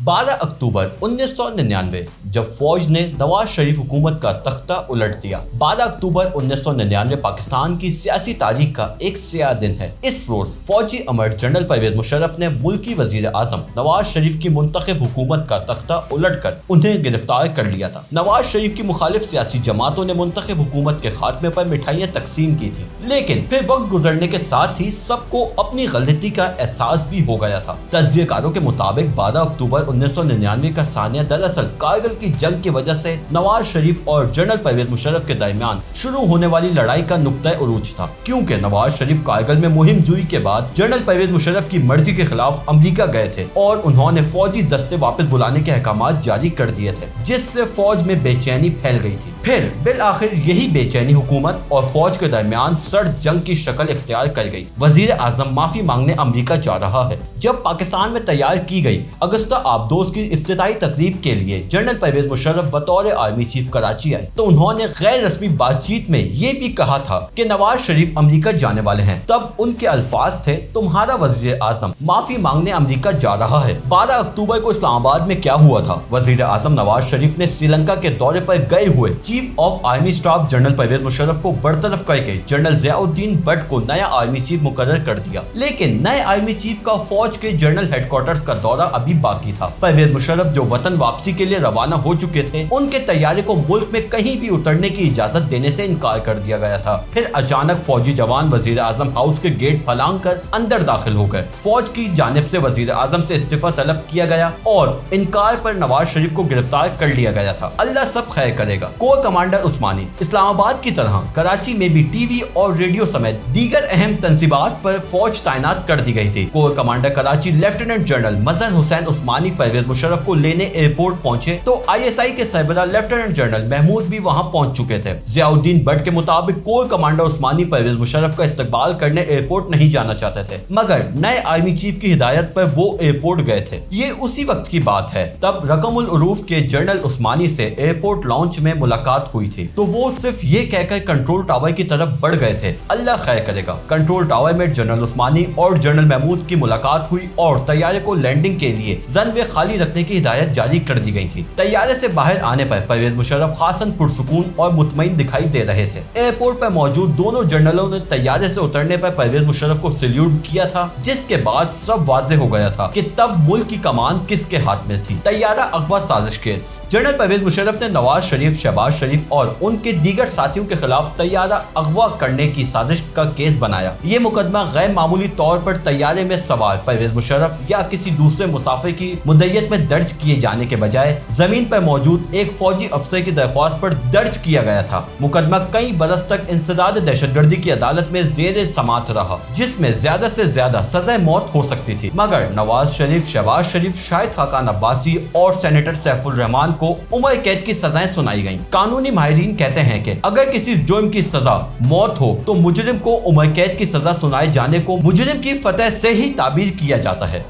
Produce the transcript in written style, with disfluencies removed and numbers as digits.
12 अक्टूबर 1999 जब फौज ने नवाज शरीफ हुकूमत का तख्ता उलट दिया। 12 अक्टूबर 1999 पाकिस्तान की सियासी तारीख का एक स्याह दिन है। इस रोज फौजी अमर जनरल परवेज मुशर्रफ ने मुल्की वजीर आजम नवाज शरीफ की मुंतखब हुकूमत का तख्ता उलट कर उन्हें गिरफ्तार कर लिया था। नवाज शरीफ की मुखालिफ सियासी जमातों ने मुंतखब हुकूमत के खात्मे पर मिठाइयाँ तकसीम की थी, लेकिन फिर वक्त गुजरने के साथ ही सबको अपनी गलती का एहसास भी हो गया था। तज्जियेकारों के मुताबिक 12 अक्टूबर 1999 का सानिया दरअसल कारगिल की जंग की वजह से नवाज शरीफ और जनरल परवेज मुशर्रफ के दरमियान शुरू होने वाली लड़ाई का नुक्ता उरूज था, क्योंकि नवाज शरीफ कारगिल में मुहिम जुई के बाद जनरल परवेज मुशर्रफ की मर्जी के खिलाफ अमेरिका गए थे और उन्होंने फौजी दस्ते वापस बुलाने के अहकामात जारी कर दिए थे, जिससे फौज में बेचैनी फैल गई थी। फिर बिल आखिर यही बेचैनी हुकूमत और फौज के दरमियान सर्द जंग की शक्ल इख्तियार कर गई। वजीर आजम माफी मांगने अमेरिका जा रहा है। जब पाकिस्तान में तैयार की गई अगस्ता आबदोस की इफ्तिताई तकरीब के लिए जनरल परवेज मुशर्रफ बतौर आर्मी चीफ कराची आए, तो उन्होंने गैर रस्मी बातचीत में ये भी कहा था कि नवाज शरीफ अमेरिका जाने वाले हैं। तब उनके अल्फाज थे, तुम्हारा वजीर आजम माफी मांगने अमेरिका जा रहा है। 12 अक्टूबर को इस्लामाबाद में क्या हुआ था? वजीर आजम नवाज शरीफ ने श्रीलंका के दौरे पर गए हुए chief of army staff general Pervez Musharraf को बरतरफ करके जनरल ज़ियाउद्दीन भट्ट को नया आर्मी चीफ मुकर्रर कर दिया, लेकिन नए आर्मी चीफ का फौज के जनरल हेडक्वार्टर्स का दौरा अभी बाकी था। परवेज मुशर्रफ जो वतन वापसी के लिए रवाना हो चुके थे, उनके तैयारी को मुल्क में कहीं भी उतरने की इजाजत देने से इनकार कर दिया गया था। फिर अचानक फौजी जवान वजीर आजम हाउस के गेट फलांग कर अंदर दाखिल हो गए। फौज की जानिब से वजीर आजम से इस्तीफा तलब किया गया और इनकार पर नवाज शरीफ को गिरफ्तार कर लिया गया था। अल्लाह सब खैर करेगा। कोर कमांडर उस्मानी इस्लामाबाद की तरह कराची में भी टीवी और रेडियो समेत दीगर अहम तंसीबात पर फौज तैनात कर दी गई थी। Core commander Karachi lieutenant general Mazhar Hussain Usmani Pervez Musharraf को लेने एयरपोर्ट पहुंचे तो ISI के सरबराह लेफ्टिनेंट जनरल महमूद भी वहां पहुंच चुके थे। ज़ियाउद्दीन भट्ट के मुताबिक कोर कमांडर उस्मानी परवेज मुशर्रफ का इस्तकबाल करने एयरपोर्ट नहीं जाना चाहते थे, मगर नए आर्मी चीफ की हिदायत पर वो एयरपोर्ट गए थे। ये उसी वक्त की बात है, तब रकमुल उरूफ के जनरल उस्मानी से एयरपोर्ट लॉन्च में मुलाकात हुई थी, तो वो सिर्फ ये कहकर कंट्रोल टावर की तरफ बढ़ गए थे। अल्लाह खैर करेगा। कंट्रोल टावर में जनरल उस्मानी और जनरल महमूद की मुलाकात हुई और तैयारे को लैंडिंग के लिए रनवे खाली रखने की हिदायत जारी कर दी गई थी। तैयारे से बाहर आने पर परवेज मुशर्रफ खासन पुरसुकून और मुतमईन दिखाई दे रहे थे। एयरपोर्ट पर मौजूद दोनों जनरलों ने तैयारे से उतरने पर परवेज मुशर्रफ को सैल्यूट किया था, जिसके बाद सब वाज़ेह हो गया था कि तब मुल्क की कमान किसके हाथ में थी। तैयारा अगवा साजिश केस। जनरल परवेज मुशर्रफ ने नवाज शरीफ, शहबाज शरीफ और उनके दीगर साथियों के खिलाफ तैयारा अगवा करने की साजिश का केस बनाया। ये मुकदमा गैर मामूली तौर पर तैयारे में सवार परवेज मुशर्रफ या किसी दूसरे मुसाफिर की मुद्दत में दर्ज किए जाने के बजाय जमीन पर मौजूद एक फौजी अफसर की दरख्वास्त पर दर्ज किया गया था। मुकदमा कई बरस तक इंसदाद दहशतगर्दी की अदालत में जेर समात रहा, जिसमें ज्यादा से ज्यादा सजा मौत हो सकती थी, मगर नवाज शरीफ, शहबाज शरीफ, शाहिद खाकान अब्बासी और सेनेटर सैफुर रहमान को उम्र कैद की सजाएं सुनाई गईं। कानूनी माहिरीन कहते हैं कि अगर किसी जुर्म की सजा मौत हो तो मुजरिम को उम्र कैद की सजा सुनाए जाने को मुजरिम की फतह से ही ताबीर किया जाता है।